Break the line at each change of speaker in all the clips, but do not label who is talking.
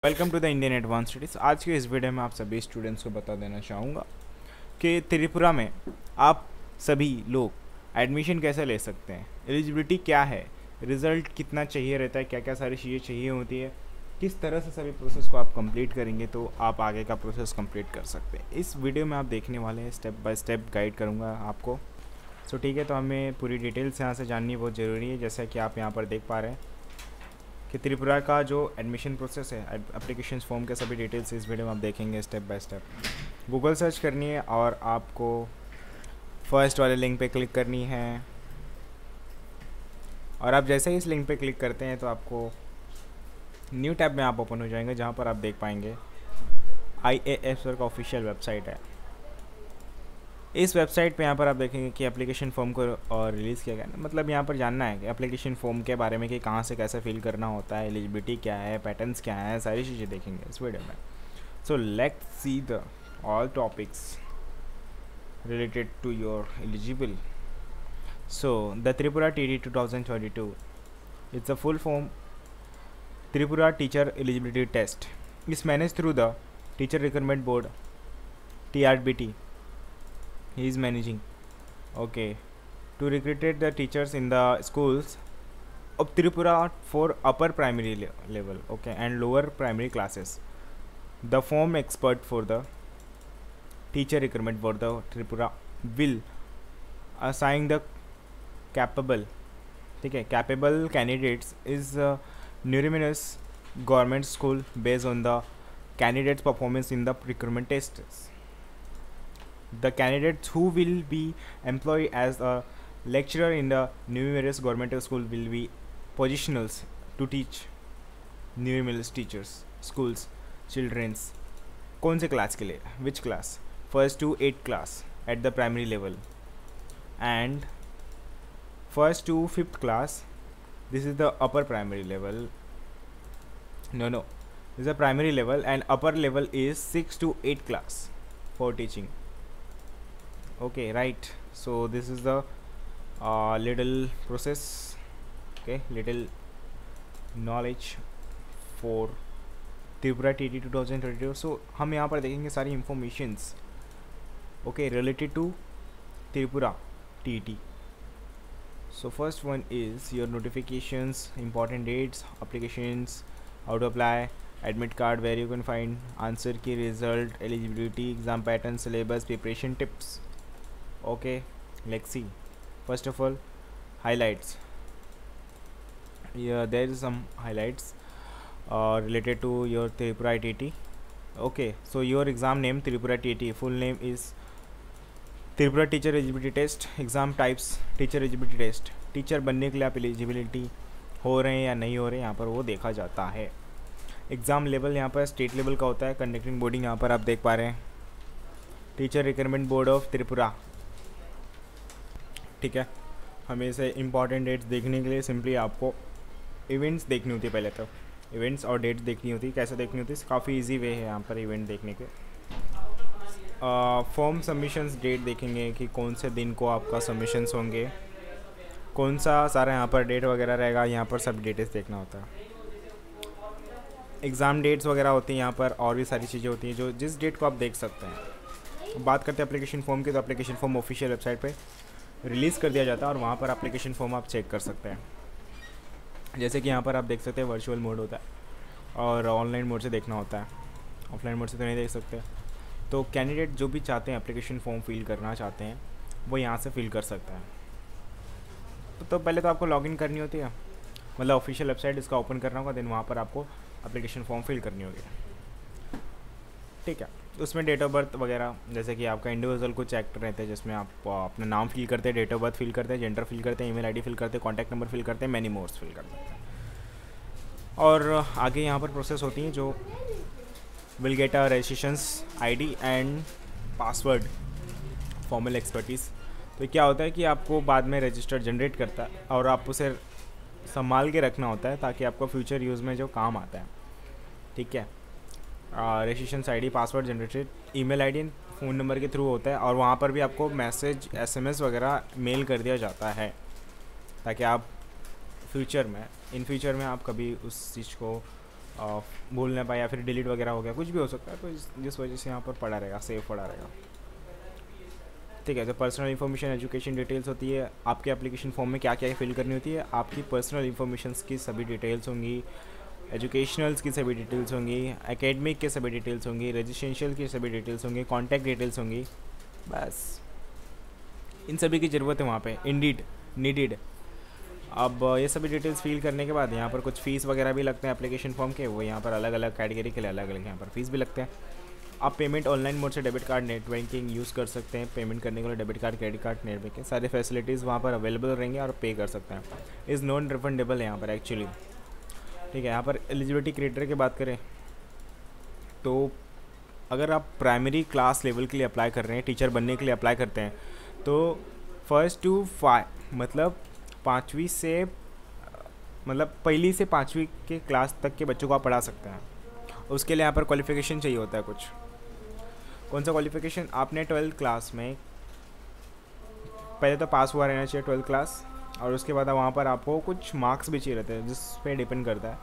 Welcome to the Indian advance studies. आज के इस वीडियो में आप सभी स्टूडेंट्स को बता देना चाहूँगा कि त्रिपुरा में आप सभी लोग एडमिशन कैसे ले सकते हैं, एलिजिबिलिटी क्या है, रिज़ल्ट कितना चाहिए रहता है, क्या क्या सारी चीज़ें चाहिए होती है, किस तरह से सभी प्रोसेस को आप कंप्लीट करेंगे तो आप आगे का प्रोसेस कंप्लीट कर सकते हैं। इस वीडियो में आप देखने वाले हैं, स्टेप बाय स्टेप गाइड करूँगा आपको। सो ठीक है, तो हमें पूरी डिटेल्स यहाँ से जाननी बहुत ज़रूरी है। जैसा कि आप यहाँ पर देख पा रहे हैं कि त्रिपुरा का जो एडमिशन प्रोसेस है, एप्लीकेशन फॉर्म के सभी डिटेल्स इस वीडियो में आप देखेंगे step by step. Google search करनी है और आपको फर्स्ट वाले लिंक पे क्लिक करनी है, और आप जैसे ही इस लिंक पे क्लिक करते हैं तो आपको न्यू टैब में आप ओपन हो जाएंगे, जहाँ पर आप देख पाएंगे IAF का ऑफिशियल वेबसाइट है। इस वेबसाइट पे यहाँ पर आप देखेंगे कि एप्लीकेशन फॉर्म को और रिलीज़ किया गया है। मतलब यहाँ पर जानना है कि एप्लीकेशन फॉर्म के बारे में कि कहाँ से कैसे फिल करना होता है, एलिजिबिलिटी क्या है, पैटर्न्स क्या है, सारी चीज़ें देखेंगे इस वीडियो में। So let's see the all topics related to your eligible. So the Tripura TD 2022, it's a full form Tripura Teacher Eligibility Test. It's managed through the Teacher Recruitment Board, TRBT. He is managing. Okay, to recruit the teachers in the schools of Tripura for upper primary level, okay, and lower primary classes. The form expert for the teacher recruitment for the Tripura will assign the capable candidates is numerous government school based on the candidates performance in the recruitment tests. The candidates who will be employed as a lecturer in the numerous government school will be positionals to teach numerous teachers schools children's कौन से class के लिए, which class, first to 8th class at the primary level and first to 5th class, this is the upper primary level. No, this is the primary level, and upper level is 6 to 8 class for teaching. Okay, right. So this is the little process, okay, little knowledge for Tripura TD 2022. सो हम यहाँ पर देखेंगे सारी informations okay related to Tripura TT. So first one is your notifications, important dates, applications, how to apply, admit card where you can find, answer key, result, eligibility, exam pattern, syllabus, preparation tips. Okay, let's see. First of all, highlights. Yeah, there is some highlights related to your Tripura TT. Okay, so your exam name Tripura TT, full name is Tripura teacher eligibility test. Exam types teacher eligibility test, teacher बनने के लिए आप eligibility हो रहे हैं या नहीं हो रहे हैं यहाँ पर वो देखा जाता है। एग्ज़ाम लेवल यहाँ पर स्टेट लेवल का होता है। कंडक्टिंग बॉडी यहाँ पर आप देख पा रहे हैं teacher recruitment board of Tripura, ठीक है। हमें से इंपॉर्टेंट डेट्स देखने के लिए सिंपली आपको इवेंट्स देखनी होती है। पहले तो इवेंट्स और डेट्स देखनी होती है। कैसे देखनी होती है, काफ़ी इजी वे है यहाँ पर इवेंट देखने के। फॉर्म सबमिशंस डेट देखेंगे कि कौन से दिन को आपका सबमिशंस होंगे, कौन सा सारा यहाँ पर डेट वगैरह रहेगा, यहाँ पर सब डिटेल्स देखना होता है। एग्ज़ाम डेट्स वगैरह होती हैं यहाँ पर, और भी सारी चीज़ें होती हैं जो जिस डेट को आप देख सकते हैं। बात करते हैं एप्लीकेशन फॉर्म की, तो एप्लीकेशन फॉर्म ऑफिशियल वेबसाइट पे रिलीज़ कर दिया जाता है और वहाँ पर एप्लीकेशन फॉर्म आप चेक कर सकते हैं। जैसे कि यहाँ पर आप देख सकते हैं वर्चुअल मोड होता है और ऑनलाइन मोड से देखना होता है, ऑफलाइन मोड से तो नहीं देख सकते। तो कैंडिडेट जो भी चाहते हैं एप्लीकेशन फॉर्म फिल करना चाहते हैं वो यहाँ से फिल कर सकता है। तो पहले तो आपको लॉगिन करनी होती है, मतलब ऑफिशियल वेबसाइट इसका ओपन करना होगा, देन वहाँ पर आपको एप्लीकेशन फॉर्म फिल करनी होगी, ठीक है। उसमें डेट ऑफ बर्थ वगैरह जैसे कि आपका इंडिविजुअल को चेक रहते हैं, जिसमें आप अपना नाम फिल करते हैं, डेट ऑफ बर्थ फिल करते हैं, जेंडर फिल करते हैं, ईमेल आईडी फिल करते हैं, कॉन्टैक्ट नंबर फिल करते हैं, मैनी मोड्स फिल करते हैं। और आगे यहाँ पर प्रोसेस होती है जो will get a registrations ID and password formal expertise. तो क्या होता है कि आपको बाद में रजिस्टर जनरेट करता है और आप उसे संभाल के रखना होता है ताकि आपको फ्यूचर यूज़ में जो काम आता है, ठीक है। Registration ID, password generated, email ID, phone number के थ्रू होता है और वहाँ पर भी आपको मैसेज, SMS वगैरह मेल कर दिया जाता है ताकि आप इन फ्यूचर में आप कभी उस चीज़ को भूल ना पाए या फिर डिलीट वगैरह हो गया, कुछ भी हो सकता है, तो जिस वजह से यहाँ पर पड़ा रहेगा, सेव पड़ा रहेगा। ठीक है, तो पर्सनल इन्फॉर्मेशन, एजुकेशन डिटेल्स होती है, आपके एप्लीकेशन फॉर्म में क्या क्या फिल करनी होती है, आपकी पर्सनल इन्फॉर्मेशन की सभी डिटेल्स होंगी, एजुकेशनल्स की सभी डिटेल्स होंगी, एकेडमिक के सभी डिटेल्स होंगी, रजिस्ट्रेशन की सभी डिटेल्स होंगी, कॉन्टैक्ट डिटेल्स होंगी, बस इन सभी की ज़रूरत है वहाँ पे इंडीड नीडिड। अब ये सभी डिटेल्स फिल करने के बाद यहाँ पर कुछ फ़ीस वगैरह भी लगते हैं एप्लीकेशन फॉर्म के, वो यहाँ पर अलग अलग कैटेगरी के लिए अलग अलग यहाँ पर फीस भी लगते हैं। आप पेमेंट ऑनलाइन मोड से debit card, net banking use कर सकते हैं। पेमेंट करने के लिए debit card, credit card, net banking सारी फैसिलिटीज़ वहाँ पर अवेलेबल रहेंगे और पे कर सकते हैं। इज़ नॉन रिफंडेबल है यहाँ पर एक्चुअली। ठीक है, यहाँ पर एलिजिबिलिटी क्राइटेरिया की बात करें तो अगर आप प्राइमरी क्लास लेवल के लिए अप्लाई कर रहे हैं, टीचर बनने के लिए अप्लाई करते हैं, तो 1st to 5 मतलब पाँचवीं से मतलब पहली से पाँचवीं के क्लास तक के बच्चों को आप पढ़ा सकते हैं। उसके लिए यहाँ पर क्वालिफ़िकेशन चाहिए होता है कुछ। कौन सा क्वालिफ़िकेशन? आपने 12th क्लास में पहले तो पास हुआ रहना चाहिए 12th क्लास, और उसके बाद वहाँ पर आपको कुछ मार्क्स भी चाहिए रहते हैं, जिस पे डिपेंड करता है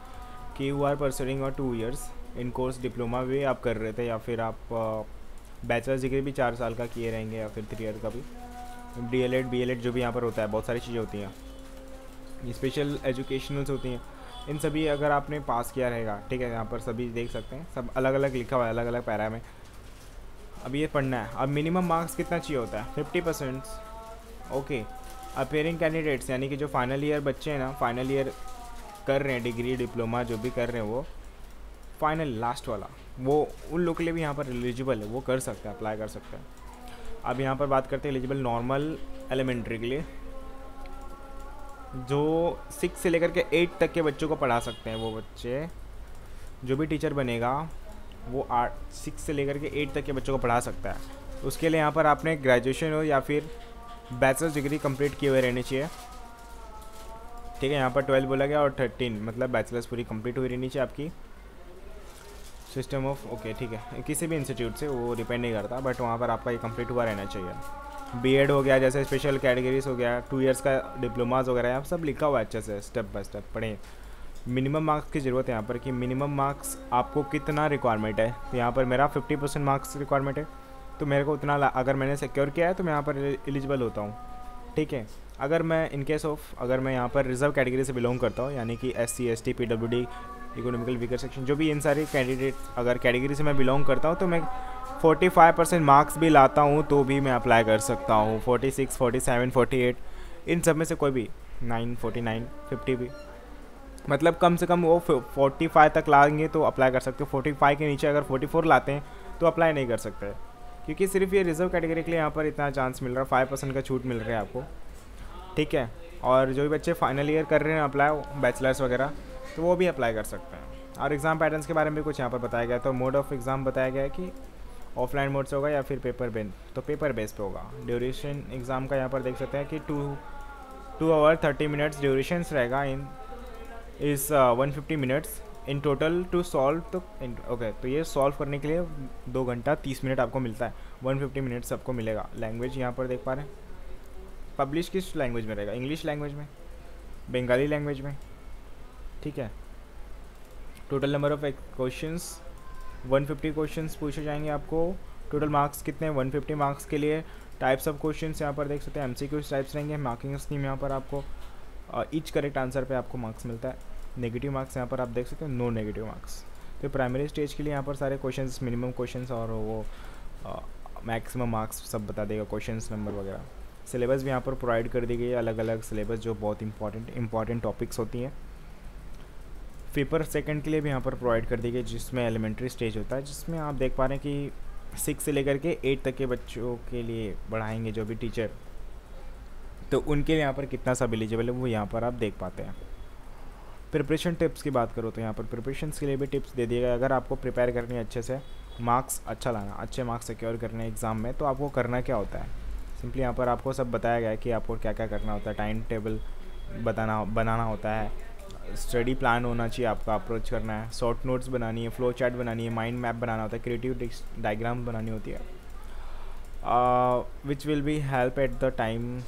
कि यू आर परसुइंग और 2 years इन कोर्स डिप्लोमा भी आप कर रहे थे, या फिर आप बैचलर्स डिग्री भी 4 साल का किए रहेंगे, या फिर 3 year का भी, DLED BLED जो भी यहाँ पर होता है, बहुत सारी चीज़ें होती हैं, स्पेशल एजुकेशनल्स होती हैं, इन सभी अगर आपने पास किया रहेगा। ठीक है, यहाँ पर सभी देख सकते हैं, सब अलग अलग लिखा हुआ है, अलग अलग पैरा में। अब ये पढ़ना है। अब मिनिमम मार्क्स कितना चाहिए होता है? 50%। ओके, अपेयरिंग कैंडिडेट्स यानी कि जो फाइनल ईयर बच्चे हैं ना, फाइनल ईयर कर रहे हैं, डिग्री डिप्लोमा जो भी कर रहे हैं, वो फाइनल लास्ट वाला, वो उन लोग के लिए भी यहाँ पर एलिजिबल है, वो कर सकते हैं, अप्लाई कर सकते हैं। अब यहाँ पर बात करते हैं एलिजिबल नॉर्मल एलिमेंट्री के लिए, जो 6 से लेकर के 8 तक के बच्चों को पढ़ा सकते हैं। वो बच्चे जो भी टीचर बनेगा वो 6 से लेकर के 8 तक के बच्चों को पढ़ा सकता है। उसके लिए यहाँ पर आपने ग्रेजुएशन हो या फिर बैचलर्स डिग्री कंप्लीट किए हुए रहने चाहिए। ठीक है, यहाँ पर 12 बोला गया और 13 मतलब बैचलर्स पूरी कंप्लीट हुई रहनी चाहिए आपकी। सिस्टम ऑफ ओके, ठीक है, किसी भी इंस्टीट्यूट से वो डिपेंड नहीं करता, बट वहाँ पर आपका ये कंप्लीट हुआ रहना चाहिए। बीएड हो गया, जैसे स्पेशल कैटेगरीज हो गया, 2 years का डिप्लोमाज वगैरह, यहाँ सब लिखा हुआ है अच्छे से, स्टेप बाय स्टेप पढ़ें। मिनिमम मार्क्स की ज़रूरत है यहाँ पर कि मिनिमम मार्क्स आपको कितना रिक्वायरमेंट है। तो यहाँ पर मेरा 50% मार्क्स रिक्वायरमेंट है, तो मेरे को उतना अगर मैंने सिक्योर किया है तो मैं यहाँ पर एलिजिबल होता हूँ। ठीक है, अगर मैं इन केस ऑफ अगर मैं यहाँ पर रिजर्व कैटेगरी से बिलोंग करता हूँ, यानी कि SC ST PWD economical weaker section, जो भी इन सारी कैंडिडेट अगर कैटेगरी से मैं बिलोंग करता हूँ, तो मैं 45% मार्क्स भी लाता हूँ तो भी मैं अप्लाई कर सकता हूँ। 46, 47, 48 इन सब में से कोई भी 9, 49, 50 भी, मतलब कम से कम वो 45 तक लाएंगे तो अप्लाई कर सकते हो। 45 के नीचे अगर 44 लाते हैं तो अप्लाई नहीं कर सकते, क्योंकि सिर्फ ये रिजर्व कैटेगरी के लिए यहाँ पर इतना चांस मिल रहा है, 5% का छूट मिल रहा है आपको। ठीक है, और जो भी बच्चे फाइनल ईयर कर रहे हैं अप्लाई बैचलर्स वगैरह, तो वो भी अप्लाई कर सकते हैं। और एग्ज़ाम पैटर्न्स के बारे में भी कुछ यहाँ पर बताया गया है। तो मोड ऑफ एग्ज़ाम बताया गया है कि ऑफलाइन मोड से होगा या फिर पेपर बेस, तो पेपर बेस पे होगा। ड्यूरेशन एग्ज़ाम का यहाँ पर देख सकते हैं कि 2 hour 30 minutes ड्यूरेशन रहेगा, in is 150 minutes in total to solve. तो ओके, तो ये सॉल्व करने के लिए 2 घंटा 30 मिनट आपको मिलता है, 150 minutes आपको मिलेगा। लैंग्वेज यहाँ पर देख पा रहे हैं, पब्लिश किस लैंग्वेज में रहेगा? इंग्लिश लैंग्वेज में, बंगाली लैंग्वेज में। ठीक है, total number of questions 150 questions पूछे जाएंगे आपको। टोटल मार्क्स कितने? 150 मार्क्स के लिए। टाइप्स ऑफ क्वेश्चंस यहाँ पर देख सकते हैं, MCQ टाइप्स रहेंगे। मार्किंग स्कीम यहाँ पर आपको ईच करेक्ट आंसर पे आपको मार्क्स मिलता है। नेगेटिव मार्क्स यहाँ पर आप देख सकते हैं, नो नेगेटिव मार्क्स। तो प्राइमरी स्टेज के लिए यहाँ पर सारे क्वेश्चंस, मिनिमम क्वेश्चंस और वो मैक्सिमम मार्क्स सब बता देगा, क्वेश्चंस नंबर वगैरह। सिलेबस भी यहाँ पर प्रोवाइड कर दी गई है, अलग अलग सिलेबस जो बहुत इंपॉर्टेंट टॉपिक्स होती हैं। पेपर सेकंड के लिए भी यहाँ पर प्रोवाइड कर दी गई, जिसमें एलिमेंट्री स्टेज होता है, जिसमें आप देख पा रहे हैं कि 6 से लेकर के 8 तक के बच्चों के लिए बढ़ाएंगे जो भी टीचर, तो उनके लिए यहाँ पर कितना सब एलिजिबल है वो यहाँ पर आप देख पाते हैं। प्रिपरेशन टिप्स की बात करो तो यहाँ पर प्रिपरेशन के लिए भी टिप्स दे दिए गए। अगर आपको प्रिपेयर करनी है अच्छे से, मार्क्स अच्छा लाना, अच्छे मार्क्स सिक्योर करने एग्ज़ाम में, तो आपको करना क्या होता है? सिंपली यहाँ पर आपको सब बताया गया है कि आपको क्या क्या करना होता है। टाइम टेबल बनाना होता है, स्टडी प्लान होना चाहिए, आपका अप्रोच करना है, शॉर्ट नोट्स बनानी है, फ्लो चार्ट बनानी है, माइंड मैप बनाना होता है, क्रिएटिव डायग्राम बनानी होती है, which will be help at the time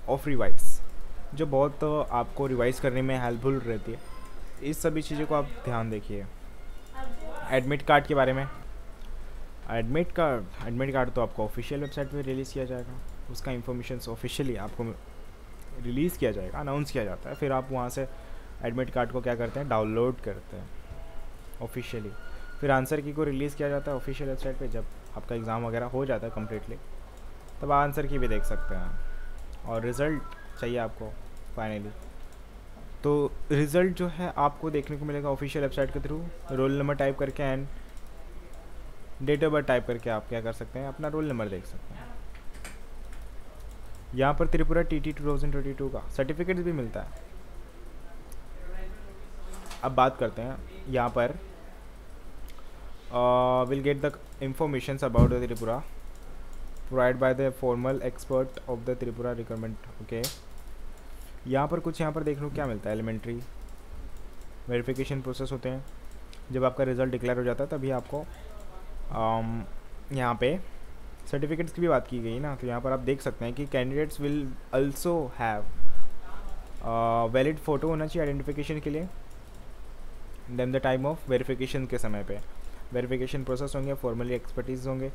of revise, जो बहुत आपको रिवाइज़ करने में हेल्पफुल रहती है। इस सभी चीज़ों को आप ध्यान देखिए। एडमिट कार्ड के बारे में, एडमिट कार्ड तो आपको ऑफिशियल वेबसाइट पे रिलीज़ किया जाएगा, उसका इंफॉर्मेशन ऑफिशियली आपको रिलीज़ किया जाएगा, अनाउंस किया जाता है, फिर आप वहाँ से एडमिट कार्ड को क्या करते हैं, डाउनलोड करते हैं ऑफिशियली। फिर आंसर की को रिलीज़ किया जाता है ऑफिशियल वेबसाइट पे। जब आपका एग्ज़ाम वगैरह हो जाता है कम्प्लीटली, तब आंसर की भी देख सकते हैं। और रिज़ल्ट चाहिए आपको फाइनली, तो रिज़ल्ट जो है आपको देखने को मिलेगा ऑफिशियल वेबसाइट के थ्रू। रोल नंबर टाइप करके and date of birth type करके आप क्या कर सकते हैं, अपना रोल नंबर देख सकते हैं। यहाँ पर त्रिपुरा TT 2022 का सर्टिफिकेट भी मिलता है। अब बात करते हैं यहाँ पर will get the information about the Tripura provide by the formal expert of the Tripura requirement. Okay, यहाँ पर कुछ यहाँ पर देख लो क्या मिलता है। एलिमेंट्री वेरिफिकेशन प्रोसेस होते हैं। जब आपका रिज़ल्ट डिक्लेयर हो जाता है तभी आपको यहाँ पे सर्टिफिकेट्स की भी बात की गई ना, तो यहाँ पर आप देख सकते हैं कि candidates will also have valid photo होना चाहिए आइडेंटिफिकेशन के लिए। Then the time of verification के समय पे वेरिफिकेशन प्रोसेस होंगे, फॉर्मली एक्सपर्टीज़ होंगे,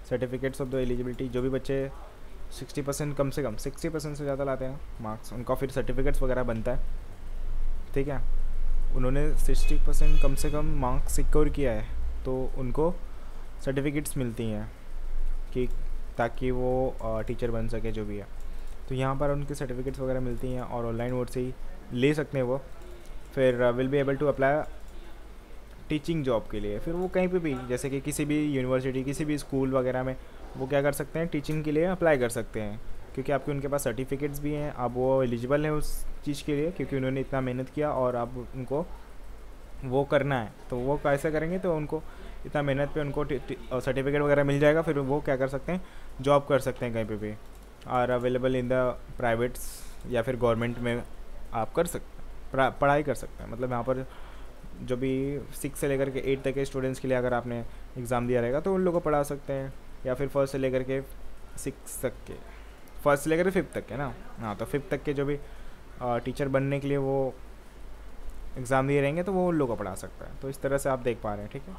सर्टिफिकेट्स ऑफ द एलिजिबिलिटी। जो भी बच्चे 60% कम से कम 60% से ज़्यादा लाते हैं मार्क्स, उनका फिर सर्टिफिकेट्स वगैरह बनता है, ठीक है। उन्होंने 60% कम से कम मार्क्स सिक्योर किया है तो उनको सर्टिफिकेट्स मिलती हैं कि ताकि वो टीचर बन सके जो भी है। तो यहाँ पर उनकी सर्टिफिकेट्स वगैरह मिलती हैं और ऑनलाइन मोड से ही ले सकते हैं वो। फिर will be able to apply teaching job के लिए। फिर वो कहीं पे भी, जैसे कि किसी भी यूनिवर्सिटी, किसी भी स्कूल वगैरह में वो क्या कर सकते हैं, टीचिंग के लिए अप्लाई कर सकते हैं, क्योंकि आपके उनके पास सर्टिफिकेट्स भी हैं। अब वो एलिजिबल हैं उस चीज़ के लिए क्योंकि उन्होंने इतना मेहनत किया और अब उनको वो करना है। तो वो कैसे करेंगे, तो उनको इतना मेहनत पे उनको सर्टिफिकेट वगैरह मिल जाएगा। फिर वो क्या कर सकते हैं, जॉब कर सकते हैं कहीं पे भी। Are available in the privates या फिर गवर्नमेंट में आप कर सकते हैं, पढ़ाई कर सकते हैं। मतलब यहाँ पर जो भी 6 से लेकर के 8 तक के स्टूडेंट्स के लिए अगर आपने एग्ज़ाम दिया रहेगा तो उन लोगों को पढ़ा सकते हैं, या फिर 1st से लेकर के 6 तक के, 1st से लेकर के 5th तक के ना, हाँ, तो 5th तक के जो भी टीचर बनने के लिए वो एग्ज़ाम दिए रहेंगे तो वो उन लोगों को पढ़ा सकता है। तो इस तरह से आप देख पा रहे हैं, ठीक है।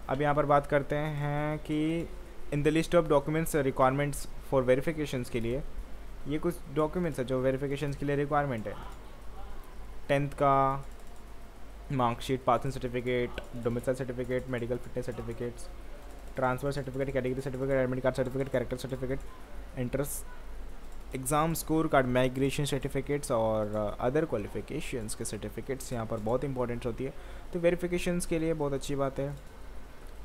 अब यहाँ पर बात करते हैं कि in the list of documents requirements for verifications के लिए, ये कुछ डॉक्यूमेंट्स है जो वेरिफिकेशंस के लिए रिक्वायरमेंट है। 10th का marksheet, passing certificate, domicile certificate, medical fitness certificates, transfer certificate, category certificate, admit card certificate, character certificate, entrance exam score card, migration certificates और अदर क्वालिफिकेशंस के सर्टिफिकेट्स यहाँ पर बहुत इंपॉर्टेंट होती है। तो वेरिफिकेशंस के लिए बहुत अच्छी बात है,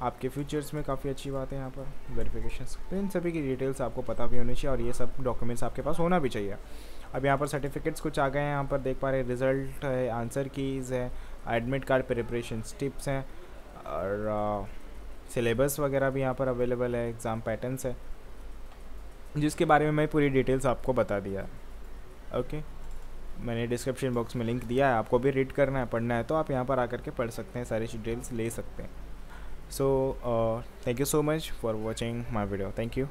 आपके फ्यूचर्स में काफ़ी अच्छी बात है यहाँ पर वेरिफिकेशंस। तो इन सभी की डिटेल्स आपको पता भी होनी चाहिए और ये सब डॉक्यूमेंट्स आपके पास होना भी चाहिए। अब यहाँ पर सर्टिफिकेट्स कुछ आ गए हैं, यहाँ पर देख पा रहे हैं, रिज़ल्ट है, आंसर कीज़ है, एडमिट कार्ड प्रिपरेशन टिप्स हैं और सिलेबस वगैरह भी यहाँ पर अवेलेबल है, एग्ज़ाम पैटर्न्स है, जिसके बारे में मैं पूरी डिटेल्स आपको बता दिया है। ओके, मैंने डिस्क्रिप्शन बॉक्स में लिंक दिया है, आपको भी रीड करना है, पढ़ना है तो आप यहाँ पर आकर के पढ़ सकते हैं, सारी डिटेल्स ले सकते हैं। So thank you so much for watching my video, thank you.